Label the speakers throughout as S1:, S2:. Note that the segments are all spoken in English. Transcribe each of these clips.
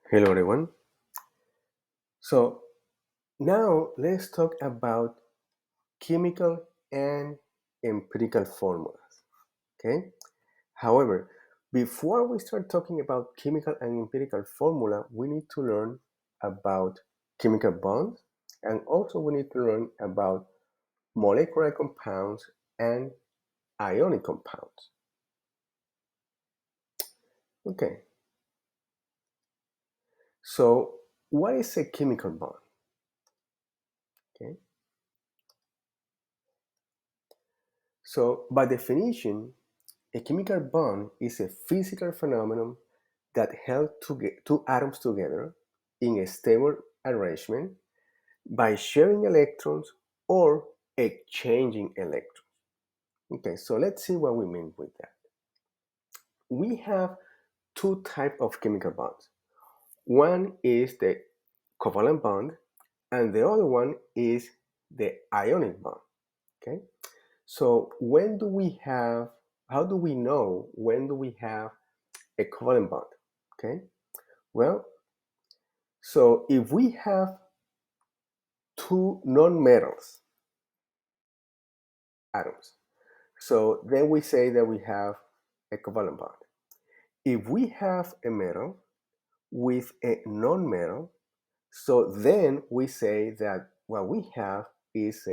S1: Hello everyone. So now let's talk about chemical and empirical formulas. Okay? However, before we start talking about chemical and empirical formula, we need to learn about chemical bonds and also we need to learn about molecular compounds and ionic compounds. Okay. So what is a chemical bond? Okay. So by definition, a chemical bond is a physical phenomenon that held two atoms together in a stable arrangement by sharing electrons or exchanging electrons. Okay, so let's see what we mean with that. We have two types of chemical bonds. One is the covalent bond, and the other one is the ionic bond. Okay, so how do we know when do we have a covalent bond? Okay, well, so if we have two non-metals atoms, so then we say that we have a covalent bond. If we have a metal with a non-metal, so then we say that what we have is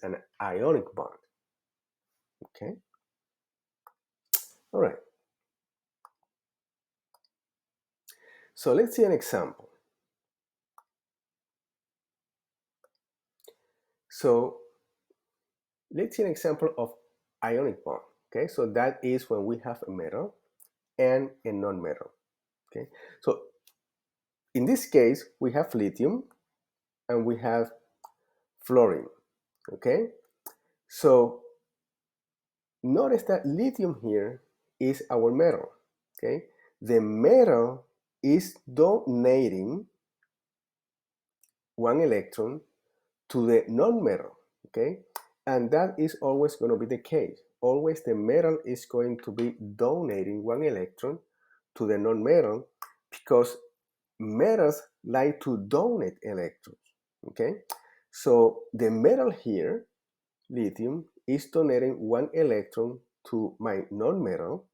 S1: an ionic bond. Okay, all right. So let's see an example. So let's see an example of ionic bond. Okay, so that is when we have a metal and a non-metal. Okay, so in this case we have lithium and we have fluorine. Okay, so notice that lithium here is our metal. Okay, the metal is donating one electron to the non-metal. Okay, and that is always going to be the case. Always the metal is going to be donating one electron to the non-metal because metals like to donate electrons. Okay, so the metal here, lithium, is donating one electron to my non-metal.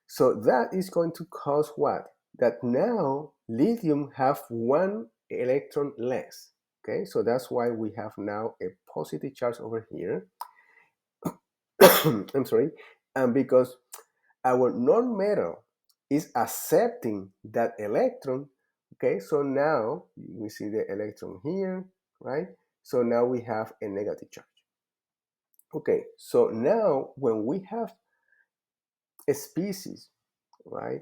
S1: So that is going to cause what? That now lithium have one electron less. Okay, so that's why we have now a positive charge over here. I'm sorry, and because our non-metal is accepting that electron. Okay, so now we see the electron here, right? So now we have a negative charge. Okay, so now when we have a species, right,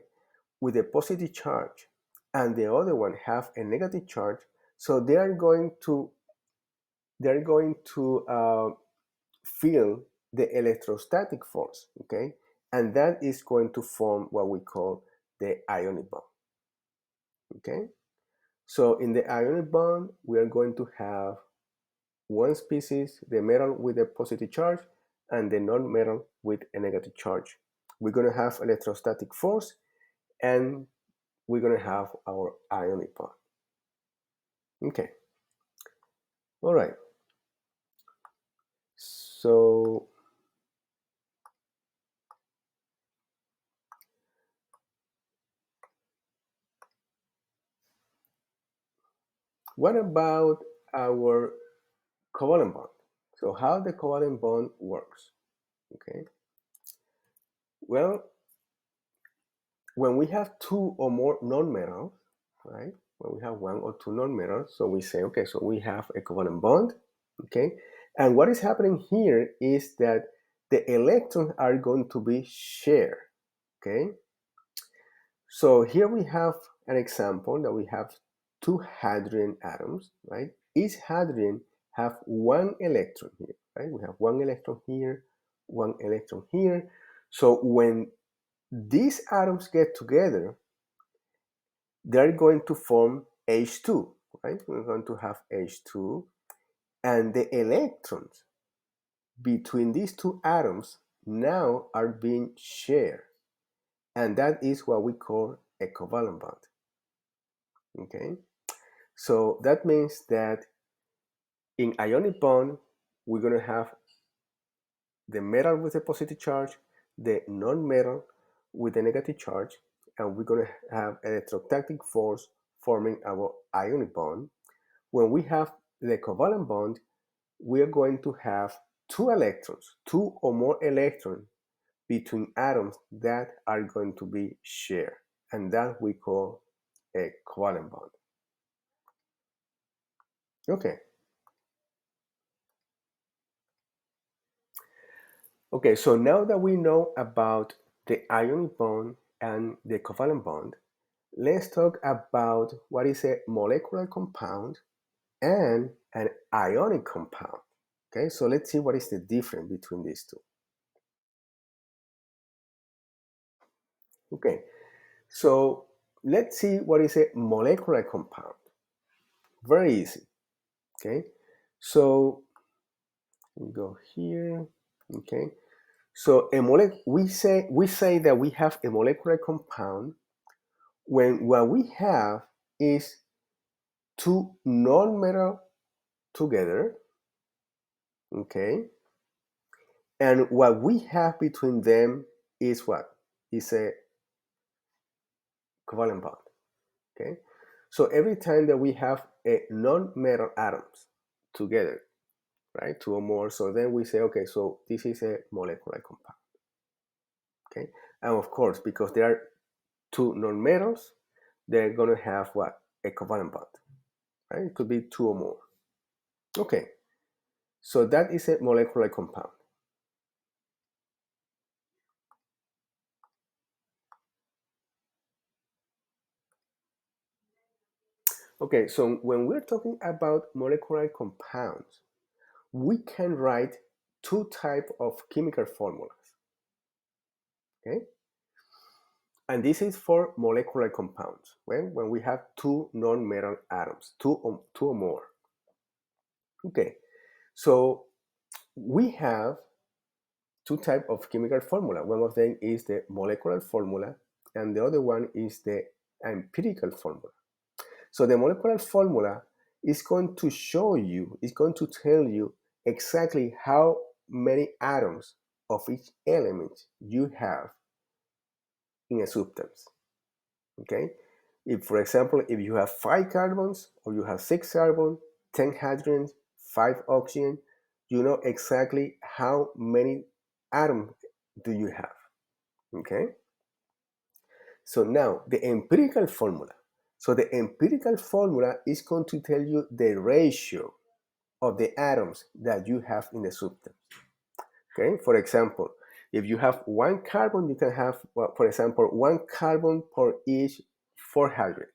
S1: with a positive charge and the other one have a negative charge, so they are going to feel the electrostatic force. Okay, and that is going to form what we call the ionic bond. Okay, so in the ionic bond we are going to have one species, the metal with a positive charge, and the non-metal with a negative charge. We're going to have electrostatic force and we're going to have our ionic bond. Okay, all right. So what about our covalent bond? So how the covalent bond works? Okay, well, when we have two or more non-metals, right? When we have one or two non-metals, so we say, okay, so we have a covalent bond, okay? And what is happening here is that the electrons are going to be shared, okay? So here we have an example that we have two hydrogen atoms, right? Each hydrogen have one electron here, right? We have one electron here, one electron here. So when these atoms get together, they're going to form H2, right? We're going to have H2, and the electrons between these two atoms now are being shared, and that is what we call a covalent bond. Okay, so that means that in ionic bond, we're going to have the metal with a positive charge, the non-metal with a negative charge, and we're going to have electrostatic force forming our ionic bond. When we have the covalent bond, we are going to have two electrons, two or more electrons between atoms that are going to be shared, and that we call a covalent bond. Okay. Okay, so now that we know about the ionic bond and the covalent bond, let's talk about what is a molecular compound and an ionic compound. Okay, so let's see what is the difference between these two. Okay, so let's see what is a molecular compound. Very easy. Okay, so we go here. Okay, so we say that we have a molecular compound when what we have is two non-metal together. Okay, and what we have between them is what is a covalent bond. Okay, so every time that we have a non-metal atoms together, right, two or more, so then we say, okay, so this is a molecular compound. Okay, and of course, because there are two non-metals, they're going to have what, a covalent bond, right? It could be two or more. Okay, so that is a molecular compound. Okay, so when we're talking about molecular compounds, we can write two types of chemical formulas. Okay, and this is for molecular compounds when we have two non-metal atoms, two or more. Okay, so we have two types of chemical formula. One of them is the molecular formula, and the other one is the empirical formula. So the molecular formula is going to show you, is going to tell you exactly how many atoms of each element you have in a substance. Okay? If, for example, if you have 5 carbons or you have 6 carbons, 10 hydrogens, 5 oxygen, you know exactly how many atoms do you have. Okay? So now the empirical formula. So the empirical formula is going to tell you the ratio of the atoms that you have in the substance. Okay, for example, if you have 1 carbon, you can have, well, for example, 1 carbon per each 400.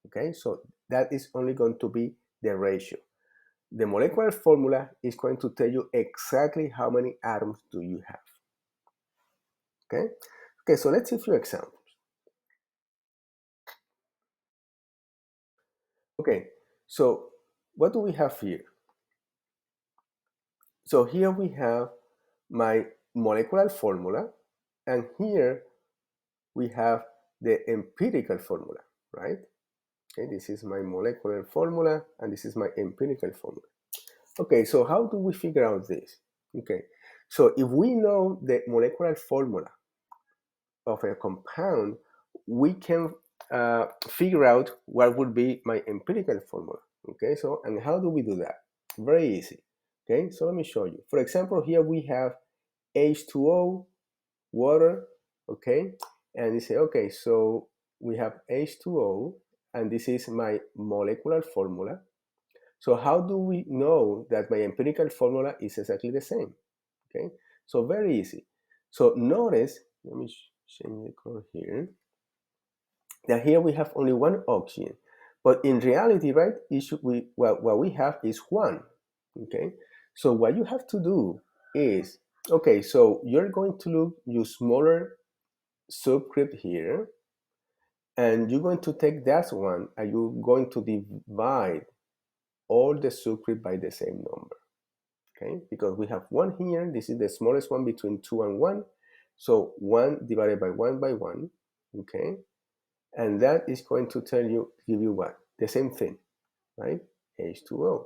S1: Okay, so that is only going to be the ratio. The molecular formula is going to tell you exactly how many atoms do you have. Okay, okay, so let's see a few examples. Okay, so what do we have here? So here we have my molecular formula, and here we have the empirical formula, right? Okay, this is my molecular formula, and this is my empirical formula. Okay, so how do we figure out this? Okay, so if we know the molecular formula of a compound, we can figure out what would be my empirical formula. Okay, so and how do we do that? Very easy. Okay, so let me show you. For example, here we have H2O, water, okay, and you say, okay, so we have H2O, and this is my molecular formula. So how do we know that my empirical formula is exactly the same? Okay, so very easy. So notice, let me change the color here, that here we have only one oxygen, but in reality, right, what we have is one. Okay, so what you have to do is, okay, so you're going to look your smaller subscript here, and you're going to take that one and you're going to divide all the subscript by the same number. Okay, because we have one here, this is the smallest one between 2 and 1, so 1 divided by 1 by 1. Okay, and that is going to give you what? The same thing, right? H2O.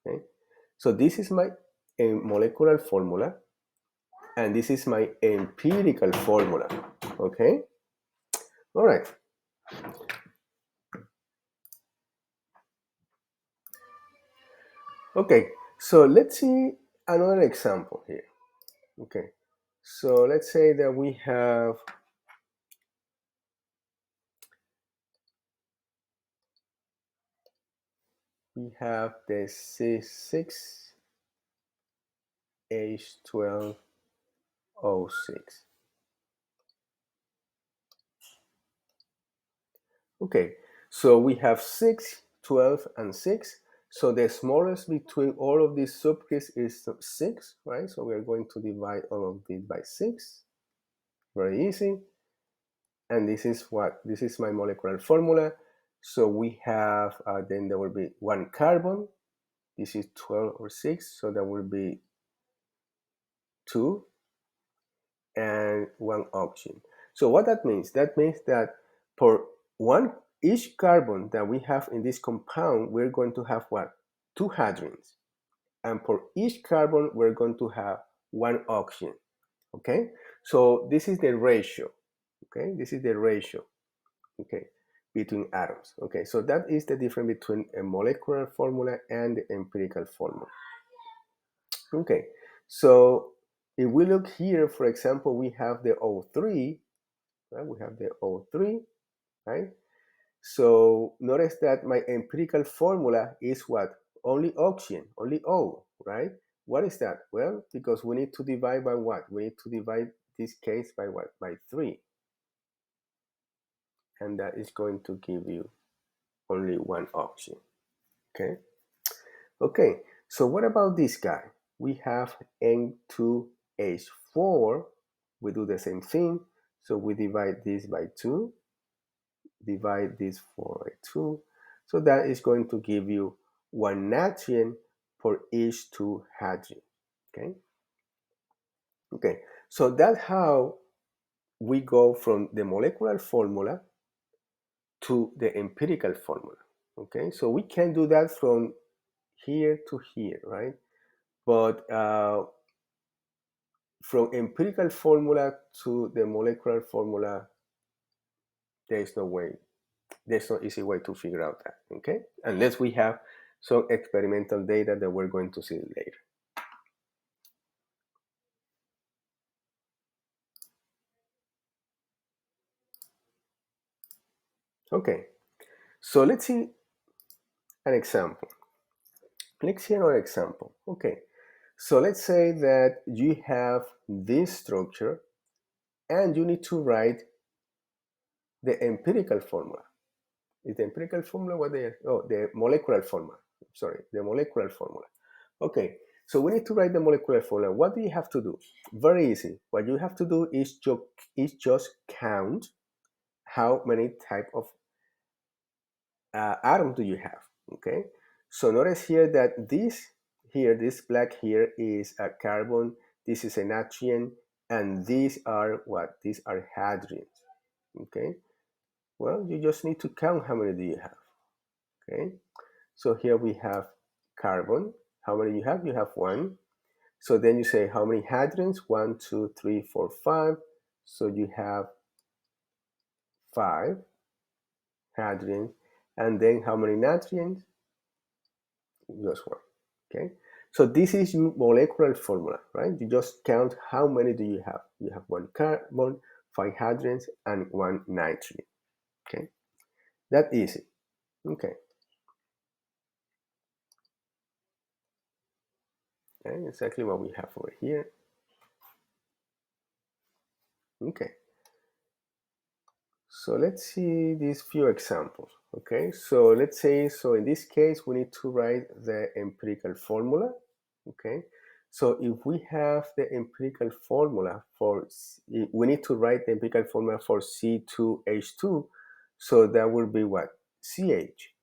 S1: Okay, so this is my molecular formula, and this is my empirical formula. Okay, all right. Okay, so let's see another example here. Okay, so let's say that we have the C6H12O6. Okay, so we have 6, 12, and 6. So the smallest between all of these subscripts is 6, right? So we are going to divide all of this by 6. Very easy. And this is what? This is my molecular formula. So we have, then there will be 1 carbon. This is 12 or 6, so that will be 2 and 1 oxygen. So what that means? That means that for each carbon that we have in this compound, we're going to have what? 2 hydrogens. And for each carbon, we're going to have 1 oxygen. Okay? So this is the ratio. Okay? This is the ratio. Okay? Between atoms. Okay? So that is the difference between a molecular formula and the empirical formula. Okay, so if we look here, for example, we have the O3, right? We have the O3, right? So notice that my empirical formula is what? Only oxygen, only O, right? What is that? Well, because we need to divide by what? We need to divide this case by what? By 3. And that is going to give you only 1 oxygen, okay? Okay, so what about this guy? We have N2H4. We do the same thing. So we divide this by 2, divide this 4 by 2. So that is going to give you 1 natrium for each 2 hydrogen. Okay? Okay, so that's how we go from the molecular formula to the empirical formula. Okay, so we can do that from here to here, right? But from empirical formula to the molecular formula, there is no way, there's no easy way to figure out that, okay? Unless we have some experimental data that we're going to see later. Okay, so let's see an example. Let's see another example. Okay, so let's say that you have this structure and you need to write the empirical formula. Is the empirical formula what they are? Oh, the molecular formula. Sorry, the molecular formula. Okay, so we need to write the molecular formula. What do you have to do? Very easy. What you have to do is just count how many type of atom do you have. Okay, so notice here that this black here is a carbon, this is a natrium, and these are what? These are hydrogens. Okay, well, you just need to count how many do you have. Okay, so here we have carbon. How many you have? You have 1. So then you say how many hydrogens? 1, 2, 3, 4, 5. So you have 5 hydrogens. And then how many natriums? Just 1. Okay. So this is your molecular formula, right? You just count how many do you have. You have 1 carbon, 5 hydrogens, and 1 nitrogen. Okay. That easy. Okay. Okay, exactly what we have over here. Okay. So let's see these few examples. Okay, so let's say, so in this case, we need to write the empirical formula. Okay, so if we have the empirical formula for, we need to write the empirical formula for C2H2. So that will be what? CH.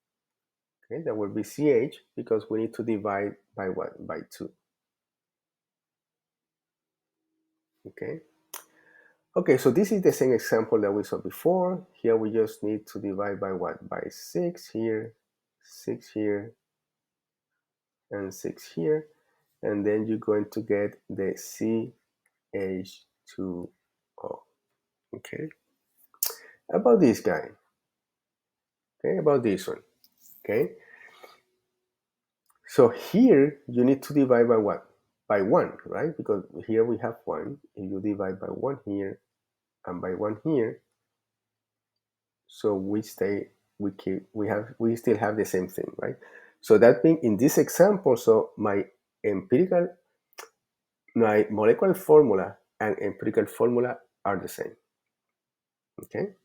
S1: Okay, that will be CH because we need to divide by what? By 2. Okay. Okay, so this is the same example that we saw before. Here we just need to divide by what? By 6 here, 6 here, and 6 here. And then you're going to get the CH2O. Okay, about this guy. Okay, about this one. Okay, so here you need to divide by what? By 1, right? Because here we have 1. If you divide by 1 here and by 1 here, so we still have the same thing, right? So that being in this example, so my molecular formula and empirical formula are the same. Okay.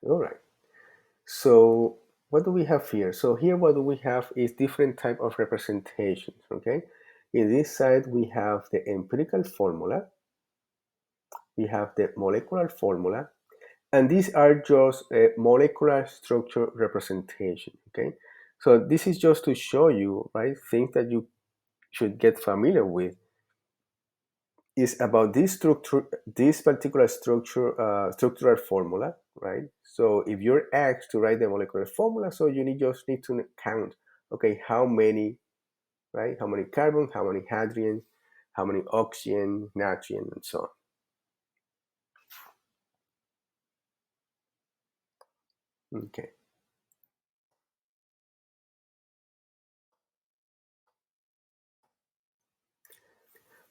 S1: All right. So what do we have here? So here what do we have is different type of representations. Okay. In this side we have the empirical formula, we have the molecular formula, and these are just a molecular structure representation. Okay. So this is just to show you, right, things that you should get familiar with is about this structure, this particular structure, structural formula, right? So if you're asked to write the molecular formula, so you just need to count, okay, how many, right? How many carbon, how many hydrogen, how many oxygen, nitrogen, and so on. Okay.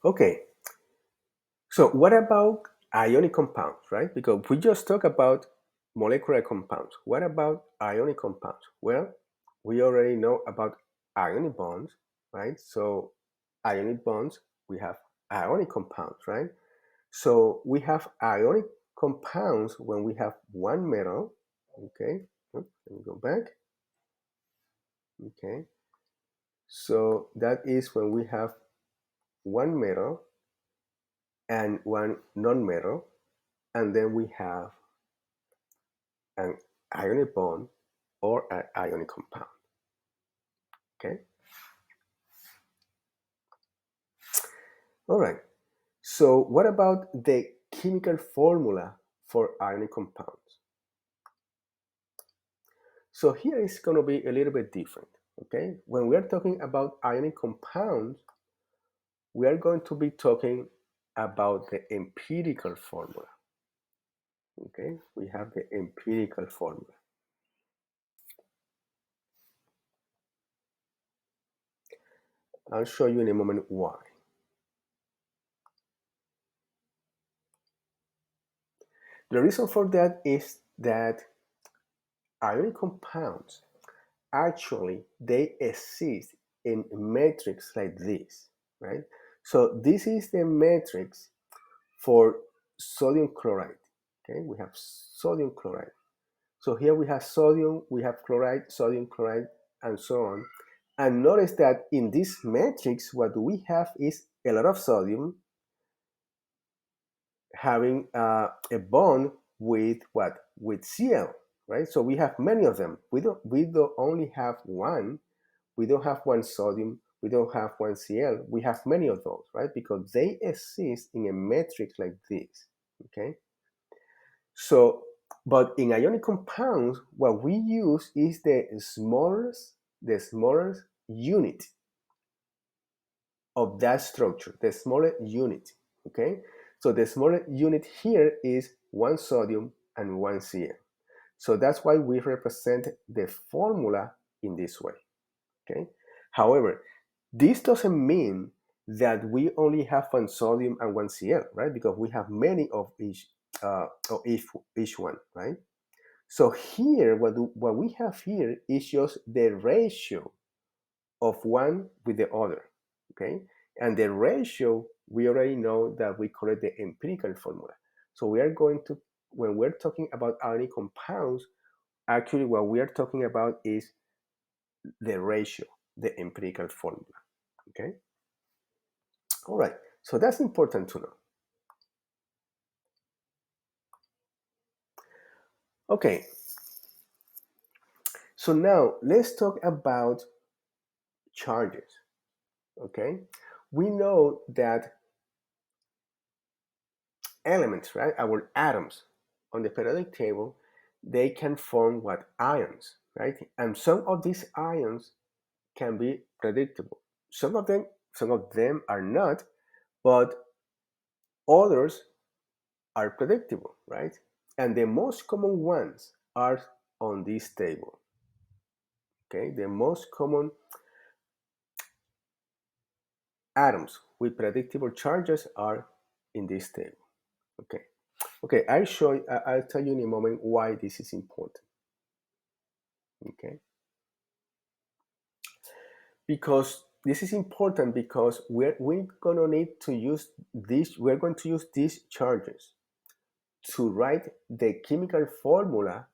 S1: Okay. So what about ionic compounds, right? Because we just talked about molecular compounds. What about ionic compounds? Well, we already know about ionic bonds, right? So ionic bonds, we have ionic compounds, right? So we have ionic compounds when we have one metal, okay? Oops, let me go back. Okay. So that is when we have one metal and one non-metal, and then we have an ionic bond or an ionic compound. Okay. All right. So what about the chemical formula for ionic compounds? So here is going to be a little bit different. Okay. When we are talking about ionic compounds, we are going to be talking about the empirical formula. Okay. We have the empirical formula. I'll show you in a moment why. The reason for that is that ionic compounds actually they exist in matrix like this, right? So this is the matrix for sodium chloride. Okay, we have sodium chloride. So here we have sodium, we have chloride, sodium chloride, and so on. And notice that in this matrix, what we have is a lot of sodium having a bond with what? With Cl, right? So we have many of them. We don't only have one. We don't have one sodium. We don't have one Cl. We have many of those, right? Because they exist in a matrix like this. Okay. So, but in ionic compounds, what we use is the smallest unit of that structure, the smallest unit. Okay. So the smallest unit here is one sodium and one Cl. So that's why we represent the formula in this way. Okay. However, this doesn't mean that we only have one sodium and one Cl, right? Because we have many of each one, right? So here, what we have here is just the ratio of one with the other, okay? And the ratio, we already know that we call it the empirical formula. So we are going to, when we're talking about ionic compounds, actually what we are talking about is the ratio, the empirical formula, okay? All right, so that's important to know. Okay, so now let's talk about charges. okay, we know that elements, right, our atoms on the periodic table, they can form what ions, right? And some of these ions can be predictable. Some of them are not, but others are predictable, right? And the most common ones are on this table. Okay, the most common atoms with predictable charges are in this table. Okay, okay. I'll tell you in a moment why this is important. Okay, because this is important because we're gonna need to use this. We're going to use these charges to write the chemical formula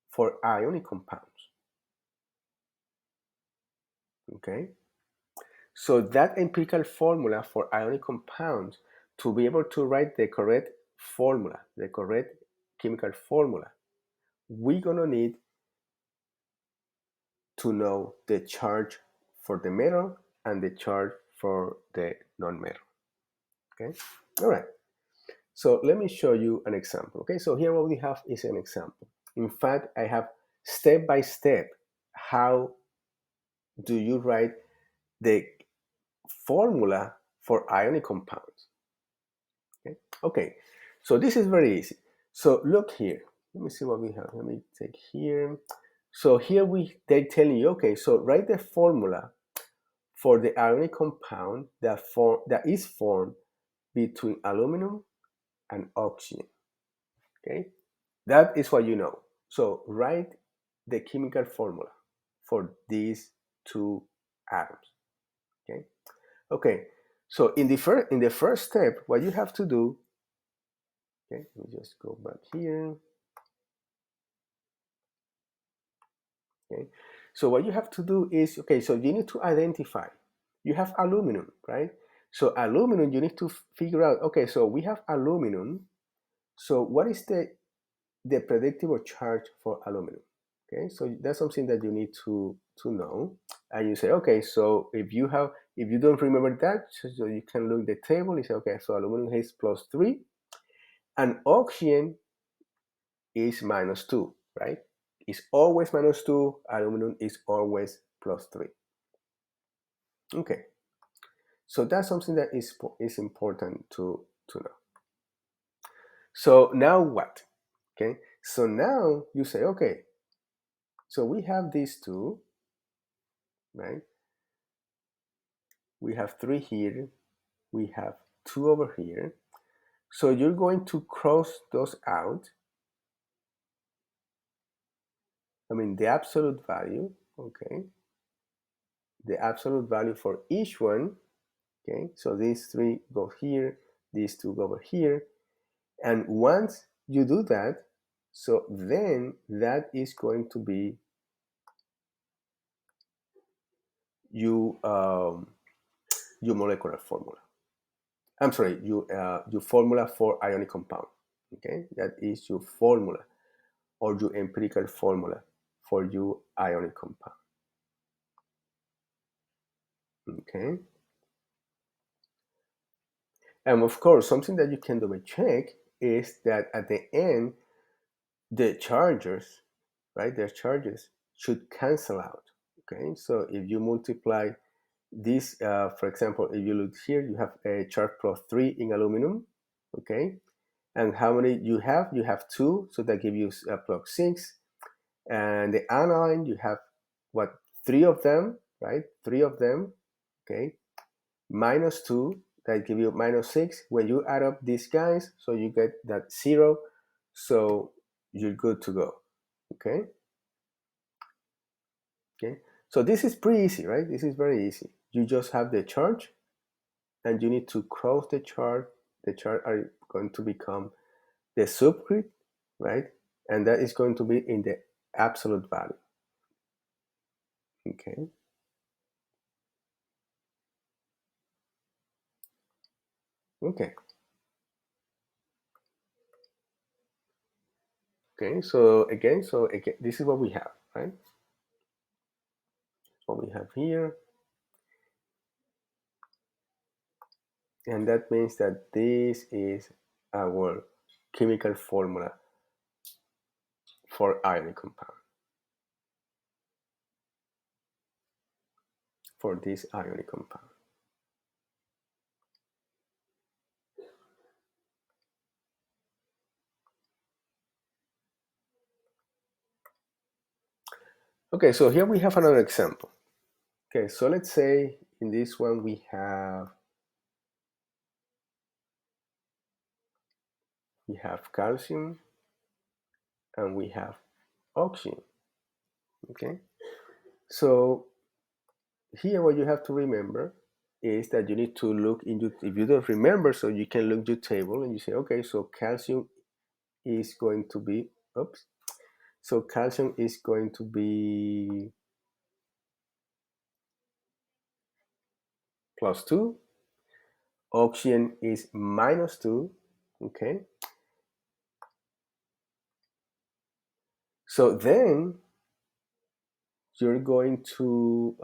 S1: for ionic compounds. Okay, so that empirical formula for ionic compounds, to be able to write the correct formula, the correct chemical formula, we're gonna need to know the charge for the metal and the charge for the non-metal. Okay, all right. So let me show you an example. Okay, so here what we have is an example. In fact, I have step by step how do you write the formula for ionic compounds. Okay, okay. So this is very easy. So look here. Let me see what we have. Let me take here. So here they're telling you, okay, so write the formula for the ionic compound that is formed between aluminum and oxygen. Okay, that is what you know. So write the chemical formula for these two atoms. Okay, okay. So in the first step, what you have to do. Okay, let me just go back here. Okay, so what you have to do is, okay, so you need to identify. You have aluminum, right? So aluminum, you need to figure out. Okay, so we have aluminum. So what is the predictable charge for aluminum? Okay, so that's something that you need to know. And you say, okay, so if you don't remember that, so you can look at the table. You say, okay, so aluminum is +3, and oxygen is -2, right? It's always -2. Aluminum is always +3. Okay, so that's something that is important to know. So now what? Okay, so now you say, okay, so we have these two, right? We have 3 here, we have 2 over here. So you're going to cross those out. I mean, the absolute value, okay? The absolute value for each one, okay? So these 3 go here, these 2 go over here. And once you do that, so then that is going to be you your molecular formula. I'm sorry, your formula for ionic compound. Okay, that is your formula or your empirical formula for your ionic compound. Okay, and of course, something that you can double check is that at the end, the charges, right? Their charges should cancel out. Okay, so if you multiply this, for example, if you look here, you have a charge +3 in aluminum. Okay, and how many you have? You have 2, so that gives you +6. And the anion, you have what? 3 of them, right? 3 of them. Okay, -2, that give you -6. When you add up these guys, so you get that 0. So you're good to go. Okay. Okay. So this is pretty easy, right? This is very easy. You just have the charge, and you need to cross the charge. The charge are going to become the subscript, right? And that is going to be in the absolute value. Okay. Okay. Okay. So again, this is what we have, right? What we have here. And that means that this is our chemical formula for ionic compound, for this ionic compound. Okay, so here we have another example. Okay, so let's say in this one we have calcium and we have oxygen. Okay, so here what you have to remember is that you need to look into, if you don't remember, so you can look your table and you say, okay, so calcium is going to be, oops, so calcium is going to be +2, oxygen is -2. Okay, so then you're going to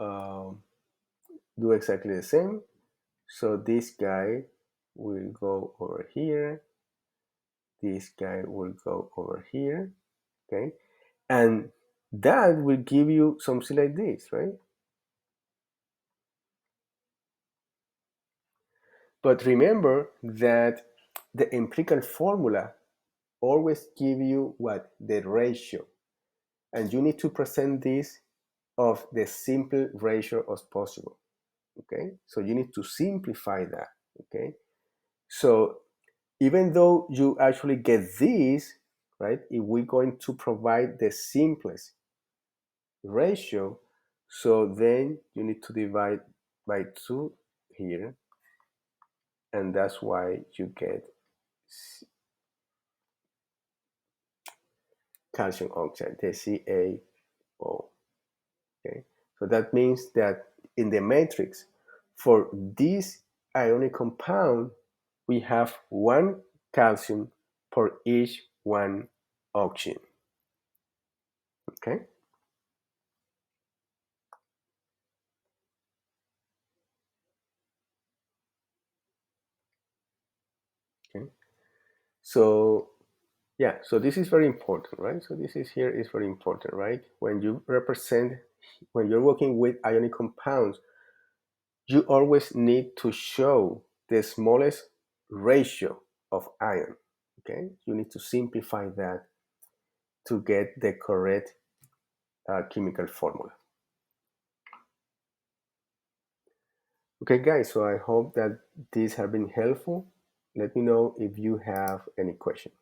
S1: do exactly the same. So this guy will go over here, this guy will go over here. Okay, and that will give you something like this, right? But remember that the empirical formula always give you what? The ratio. And you need to present this of the simple ratio as possible. Okay, so you need to simplify that. Okay, so even though you actually get this, right, if we're going to provide the simplest ratio, so then you need to divide by 2 here, and that's why you get calcium oxide, the CaO. Okay, so that means that in the matrix for this ionic compound, we have 1 calcium for each 1 oxygen. Okay, okay. So yeah, so this is very important, right? So this is here is very important, right? When you represent, when you're working with ionic compounds, you always need to show the smallest ratio of ion. Okay, you need to simplify that to get the correct chemical formula. Okay, guys, so I hope that these have been helpful. Let me know if you have any questions.